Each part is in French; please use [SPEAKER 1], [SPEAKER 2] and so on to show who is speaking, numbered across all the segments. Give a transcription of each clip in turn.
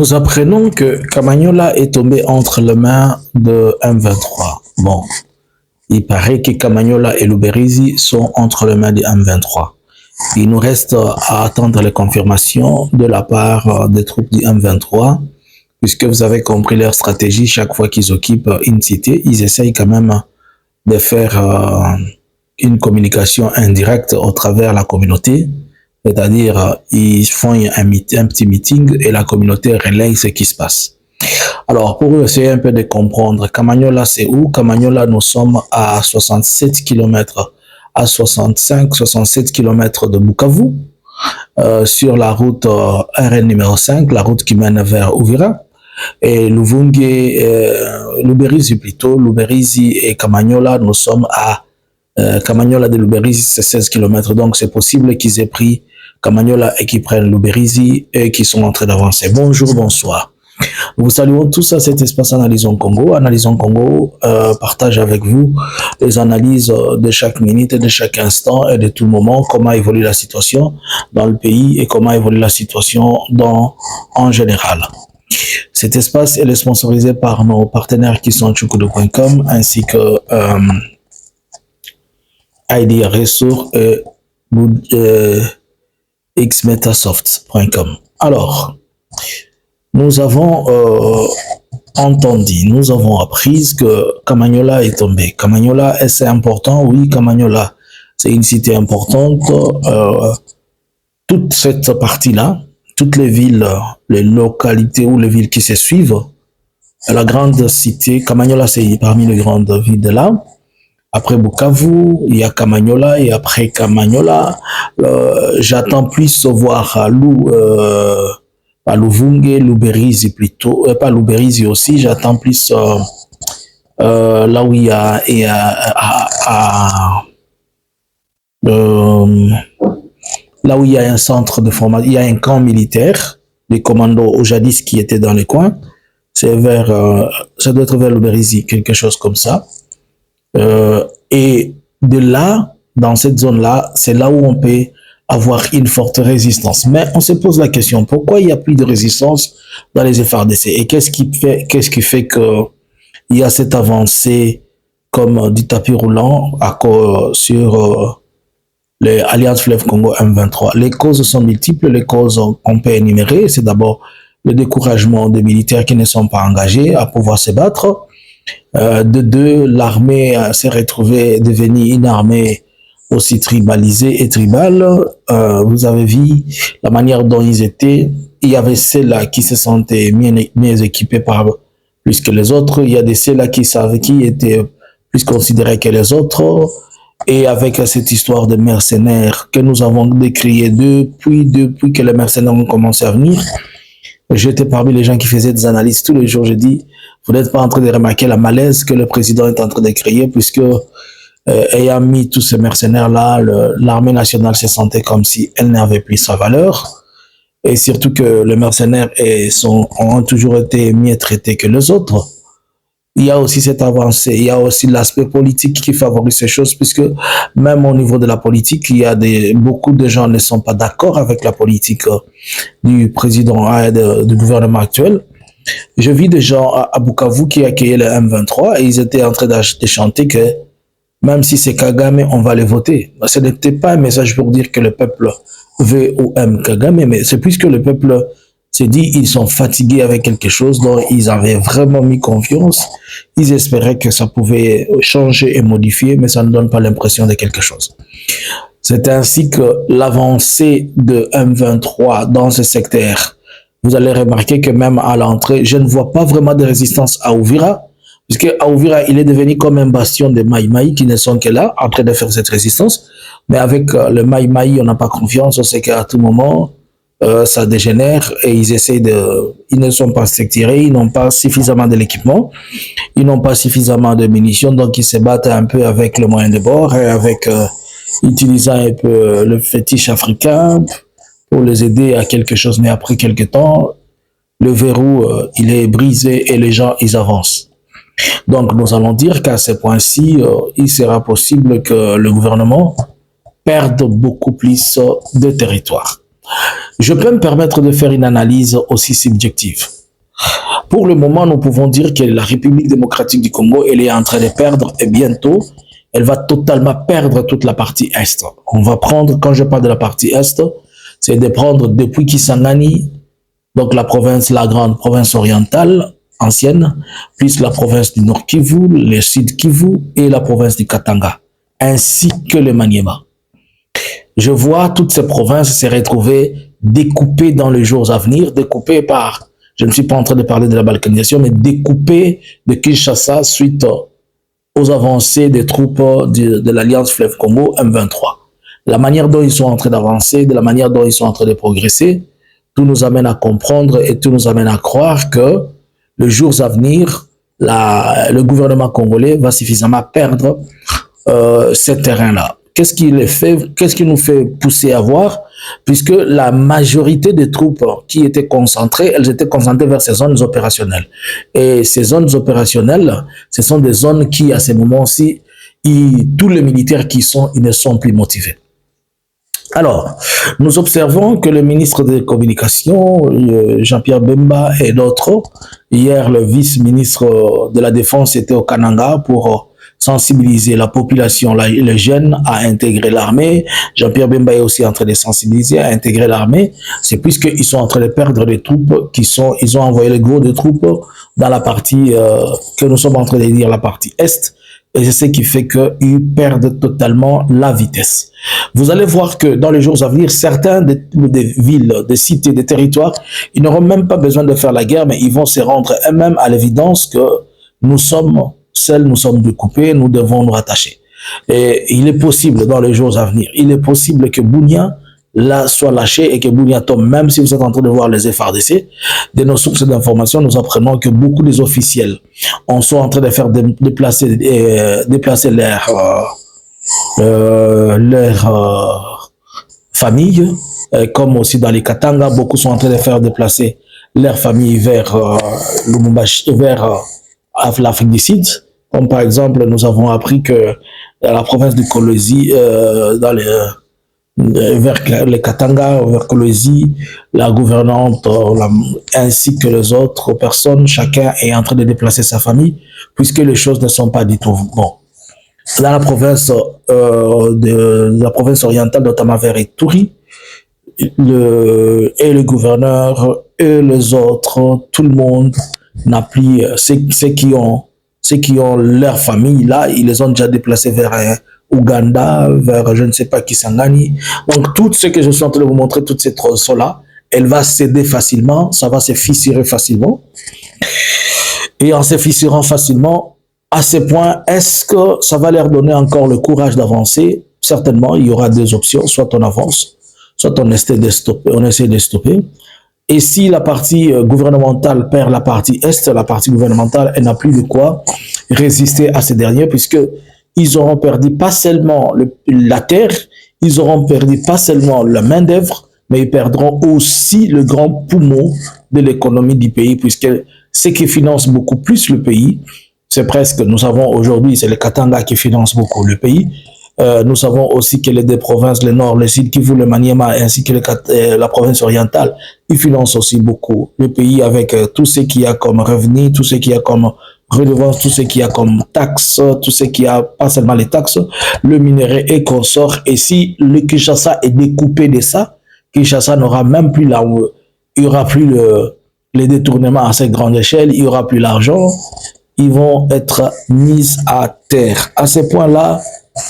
[SPEAKER 1] Nous apprenons que Kamagnola est tombé entre les mains de M23. Bon, il paraît que Kamagnola et Luberizi sont entre les mains de M23. Il nous reste à attendre les confirmations de la part des troupes du M23, puisque vous avez compris leur stratégie. Chaque fois qu'ils occupent une cité, ils essayent quand même de faire une communication indirecte au travers de la communauté. C'est-à-dire, ils font un petit meeting et la communauté relaye ce qui se passe. Alors, pour essayer un peu de comprendre, Kamagnola, c'est où? Kamagnola, nous sommes à 67 km, à 65-67 km de Bukavu, sur la route RN numéro 5, la route qui mène vers Uvira. Et Luberizi plutôt, Luberizi et Kamagnola, nous sommes à Kamagnola de Luberizi, c'est 16 km, donc c'est possible qu'ils aient pris Kamagnola et qu'ils prennent Luberizi et qu'ils sont en train d'avancer. Bonjour, bonsoir. Nous vous saluons tous à cet espace Analysons Congo. Analysons Congo partage avec vous les analyses de chaque minute, de chaque instant et de tout moment, comment évolue la situation dans le pays et comment évolue la situation en général. Cet espace est sponsorisé par nos partenaires qui sont chukudo.com ainsi que ID Ressources et xmetasoft.com. Alors, nous avons entendu, nous avons appris que Kamagnola est tombé. Kamagnola, c'est important? Oui, Kamagnola, c'est une cité importante. Toute cette partie-là, toutes les villes, les localités ou les villes qui se suivent, la grande cité, Kamagnola, c'est parmi les grandes villes de là. Après Bukavu, il y a Kamagnola et après Kamagnola, j'attends plus voir pas Luvunge, Luberizi plutôt, pas Luberizi aussi, j'attends plus là où il y a là où il y a un centre de formation, il y a un camp militaire, des commandos au jadis qui étaient dans les coins, c'est vers, ça doit être vers Luberizi, quelque chose comme ça. Et de là, dans cette zone-là, c'est là où on peut avoir une forte résistance. Mais on se pose la question, pourquoi il n'y a plus de résistance dans les FARDC? Et qu'est-ce qui fait que il y a cette avancée comme du tapis roulant sur les Alliances Fleuve Congo M23? Les causes sont multiples, les causes qu'on peut énumérer. C'est d'abord le découragement des militaires qui ne sont pas engagés à pouvoir se battre. De deux, l'armée s'est retrouvée devenue une armée aussi tribalisée et tribale. Vous avez vu la manière dont ils étaient. Il y avait ceux-là qui se sentaient mieux équipés plus que les autres. Il y a des ceux-là qui étaient plus considérés que les autres. Et avec cette histoire de mercenaires que nous avons décriée depuis que les mercenaires ont commencé à venir, j'étais parmi les gens qui faisaient des analyses tous les jours. Je dis, vous n'êtes pas en train de remarquer la malaise que le président est en train de créer, puisque ayant mis tous ces mercenaires-là, l'armée nationale se sentait comme si elle n'avait plus sa valeur. Et surtout que les mercenaires ont toujours été mieux traités que les autres. Il y a aussi cette avancée, il y a aussi l'aspect politique qui favorise ces choses, puisque même au niveau de la politique, beaucoup de gens ne sont pas d'accord avec la politique du président et du gouvernement actuel. Je vis des gens à Bukavu qui accueillaient le M23 et ils étaient en train de chanter que même si c'est Kagame, on va les voter. Ce n'était pas un message pour dire que le peuple veut ou aime Kagame, mais c'est puisque le peuple s'est dit ils sont fatigués avec quelque chose dont ils avaient vraiment mis confiance. Ils espéraient que ça pouvait changer et modifier, mais ça ne donne pas l'impression de quelque chose. C'est ainsi que l'avancée de M23 dans ce secteur, vous allez remarquer que même à l'entrée, je ne vois pas vraiment de résistance à Uvira, puisque à Uvira, il est devenu comme un bastion de Maï Maï qui ne sont que là, en train de faire cette résistance. Mais avec le Maï Maï, on n'a pas confiance, on sait qu'à tout moment, ça dégénère et ils ne sont pas structurés, ils n'ont pas suffisamment de l'équipement, ils n'ont pas suffisamment de munitions, donc ils se battent un peu avec le moyen de bord et avec, utilisant un peu le fétiche africain pour les aider à quelque chose. Mais après quelque temps, le verrou, il est brisé et les gens, ils avancent. Donc, nous allons dire qu'à ce point-ci, il sera possible que le gouvernement perde beaucoup plus de territoire. Je peux me permettre de faire une analyse aussi subjective. Pour le moment, nous pouvons dire que la République démocratique du Congo, elle est en train de perdre et bientôt, elle va totalement perdre toute la partie Est. On va prendre, quand je parle de la partie Est, c'est de prendre depuis Kisangani, donc la province, la grande province orientale, ancienne, plus la province du Nord Kivu, le Sud Kivu et la province du Katanga, ainsi que le Maniema. Je vois toutes ces provinces se retrouver découpées dans les jours à venir, découpées par, je ne suis pas en train de parler de la balkanisation, mais découpées de Kinshasa suite aux avancées des troupes de l'Alliance Fleuve Congo M23. La manière dont ils sont en train d'avancer, de la manière dont ils sont en train de progresser, tout nous amène à comprendre et tout nous amène à croire que les jours à venir, le gouvernement congolais va suffisamment perdre ce terrain-là. Qu'est-ce qui nous fait pousser à voir? Puisque la majorité des troupes qui étaient concentrées, elles étaient concentrées vers ces zones opérationnelles. Et ces zones opérationnelles, ce sont des zones qui, à ces moments-ci, tous les militaires qui sont, ils ne sont plus motivés. Alors, nous observons que le ministre des Communications, Jean-Pierre Bemba et d'autres, hier le vice-ministre de la Défense était au Kananga pour sensibiliser la population, les jeunes à intégrer l'armée. Jean-Pierre Bemba est aussi en train de sensibiliser à intégrer l'armée. C'est puisqu'ils sont en train de perdre les troupes ils ont envoyé le gros de troupes dans la partie que nous sommes en train de dire la partie Est. Et c'est ce qui fait qu'ils perdent totalement la vitesse. Vous allez voir que dans les jours à venir, certains des villes, des cités, des territoires, ils n'auront même pas besoin de faire la guerre, mais ils vont se rendre eux-mêmes à l'évidence que nous sommes seuls, nous sommes découpés, nous devons nous rattacher. Et il est possible dans les jours à venir, il est possible que Bunia là soit lâché et que Bunia tombe, même si vous êtes en train de voir les FARDC. De nos sources d'informations, nous apprenons que beaucoup des officiels sont en train de faire déplacer leur famille, comme aussi dans les Katanga, beaucoup sont en train de faire déplacer leur famille vers Lubumbashi, vers l'Afrique du Sud. Comme par exemple, nous avons appris que dans la province de Kolwezi, vers les Katanga, vers Kolwezi, la gouvernante ainsi que les autres personnes, chacun est en train de déplacer sa famille, puisque les choses ne sont pas du tout bon. Dans la province la province orientale, notamment vers Ituri, le gouverneur et les autres, tout le monde n'a plus ceux qui ont leur famille là, ils les ont déjà déplacés vers Ouganda, vers je ne sais pas Kisangani. Donc tout ce que je suis en train de vous montrer, toutes ces tronçons là, elle va céder facilement, ça va se fissurer facilement. Et en se fissurant facilement, à ce point, est-ce que ça va leur donner encore le courage d'avancer? Certainement, il y aura deux options, soit on avance, soit on essaie de stopper. Et si la partie gouvernementale perd la partie Est, la partie gouvernementale, elle n'a plus de quoi résister à ces derniers, puisque ils auront perdu pas seulement la terre, ils auront perdu pas seulement la main-d'œuvre, mais ils perdront aussi le grand poumon de l'économie du pays, puisque ce qui finance beaucoup plus le pays, c'est presque, nous savons aujourd'hui, c'est le Katanga qui finance beaucoup le pays. Nous savons aussi que les deux provinces, le Nord, le Sud, Kivu, le Maniema, ainsi que la province orientale, ils financent aussi beaucoup le pays avec tout ce qu'il y a comme revenu, tout ce qu'il y a comme redevance, tout ce qu'il y a comme taxes, tout ce qu'il y a, pas seulement les taxes, le minerai et consort. Et si le Kinshasa est découpé de ça, Kinshasa n'aura même plus là où il n'y aura plus les détournements à cette grande échelle, il n'y aura plus l'argent, ils vont être mis à terre. À ce point-là,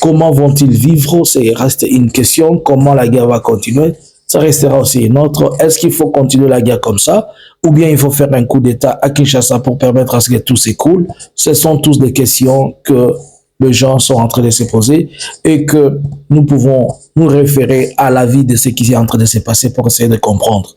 [SPEAKER 1] comment vont-ils vivre? C'est reste une question. Comment la guerre va continuer? Ça restera aussi une autre. Est-ce qu'il faut continuer la guerre comme ça? Ou bien il faut faire un coup d'État à Kinshasa pour permettre à ce que tout s'écoule? Ce sont tous des questions que les gens sont en train de se poser et que nous pouvons nous référer à l'avis de ce qui est en train de se passer pour essayer de comprendre.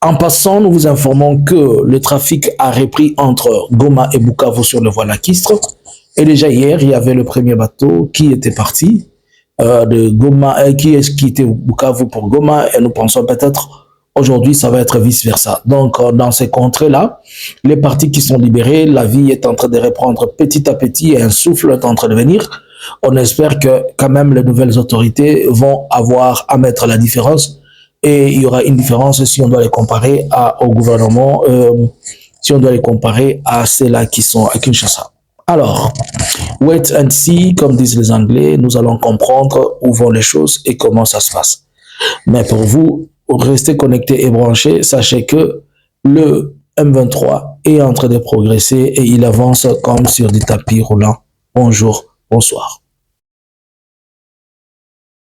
[SPEAKER 1] En passant, nous vous informons que le trafic a repris entre Goma et Bukavu sur le voie lacustre. Et déjà hier, il y avait le premier bateau qui était parti de Goma, qui était Bukavu pour Goma, et nous pensons peut-être aujourd'hui ça va être vice-versa. Donc dans ces contrées-là, les parties qui sont libérées, la vie est en train de reprendre petit à petit et un souffle est en train de venir. On espère que quand même les nouvelles autorités vont avoir à mettre la différence et il y aura une différence si on doit les comparer au gouvernement, si on doit les comparer à ceux-là qui sont à Kinshasa. Alors, wait and see, comme disent les Anglais, nous allons comprendre où vont les choses et comment ça se passe. Mais pour vous, restez connectés et branchés, sachez que le M23 est en train de progresser et il avance comme sur des tapis roulants. Bonjour, bonsoir.